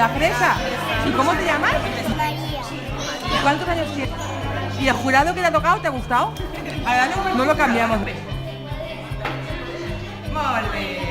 la fresa. ¿Y cómo te llamas? María. ¿Cuántos años tienes? ¿Y el jurado que te ha tocado te ha gustado? No lo cambiamos. Molt bé.